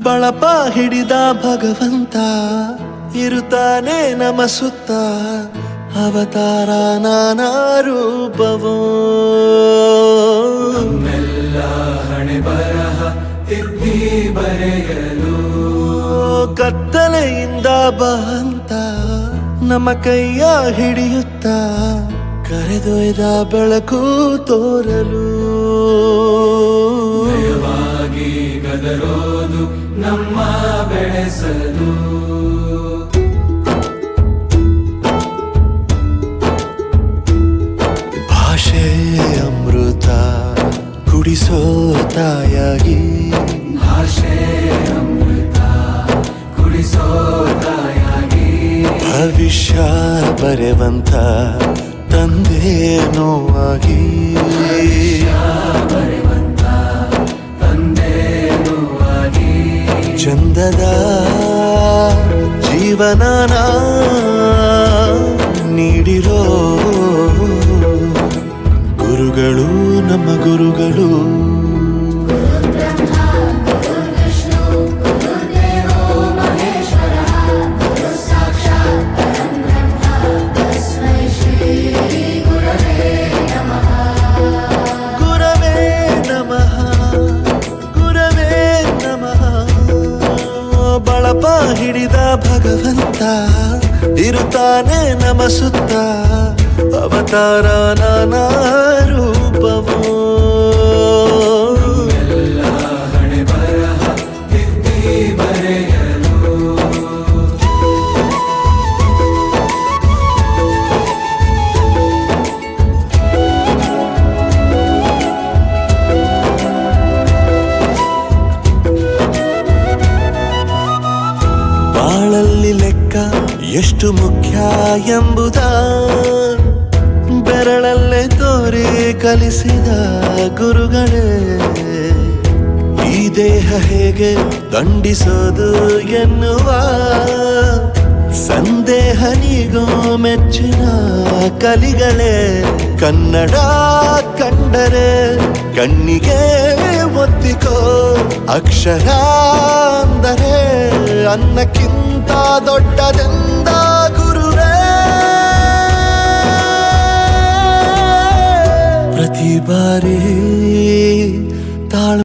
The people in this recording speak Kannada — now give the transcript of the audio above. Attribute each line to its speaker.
Speaker 1: ಬಳಪ ಹಿಡಿದ ಭಗವಂತ ಇರುತ್ತಾನೆ ನಮ ಸುತ್ತ ಅವತಾರ ನಾನಾ ರೂಪವೋ
Speaker 2: ನಮ್ಮೆಲ್ಲ ಹಣೆ ಬರಹ ತಿದ್ದಿ ಬರೆಯಲು
Speaker 1: ಕತ್ತಲೆಯಿಂದ ಬಂತ ನಮ್ಮ ಕೈಯ ಹಿಡಿಯುತ್ತ ಕರೆದೊಯ್ದ ಬೆಳಕು ತೋರಲು
Speaker 2: ಭಯವಾಗಿ ಗದರೋದು ನಮ್ಮ ಬೆಳೆಸಲು
Speaker 1: ಭಾಷೆ ಅಮೃತ ಕುಡಿಸೋ ತಾಯಾಗಿ
Speaker 2: ಭಾಷೆ ಅಮೃತ ಕುಡಿಸೋ ತಾಯಾಗಿ
Speaker 1: ಭವಿಷ್ಯ ಬರೆವಂತ ತಂದೇನೋ ಆಗಿ
Speaker 2: ಬರೆವಂತ ತಂದೇನೂ ಆಗಿ
Speaker 1: ಚಂದದ ಜೀವನನ ನೀಡಿರೋ ಗುರುಗಳು ನಮ್ಮ ಗುರುಗಳು ಬಳಪ ಹಿಡಿದ ಭಗವಂತ ಇರುತ್ತಾನೆ ನಮ ಸುತ್ತ ಅವತಾರ ನಾನಾ ರೂಪವೋ
Speaker 2: ಎಲ್ಲ ಹಣೆ ಬರಹ ತಿದ್ದಿ ಬರೆಯಲು
Speaker 1: ಬಾಳಲ್ಲಿ ಲೆಕ್ಕ ಎಷ್ಟು ಮುಖ್ಯ ಎಂಬುದ ಬೆರಳಲ್ಲೇ ತೋರಿ ಕಲಿಸಿದ ಗುರುಗಳೇ ಈ ದೇಹ ಹೇಗೆ ದಂಡಿಸೋದು ಎನ್ನುವ ಸಂದೇಹ ನೀಗೋ ಮೆಚ್ಚಿನ ಕಲಿಗಳೇ ಕನ್ನಡ ಕಂಡರೆ ಕಣ್ಣಿಗೆ ಒತ್ತಿಕೋ ಅಕ್ಷರ ಅಂದರೆ ಅನ್ನಕ್ಕಿಂತ ದೊಡ್ಡದೆಂದ ಗುರುವೇ ಪ್ರತಿ ಬಾರಿ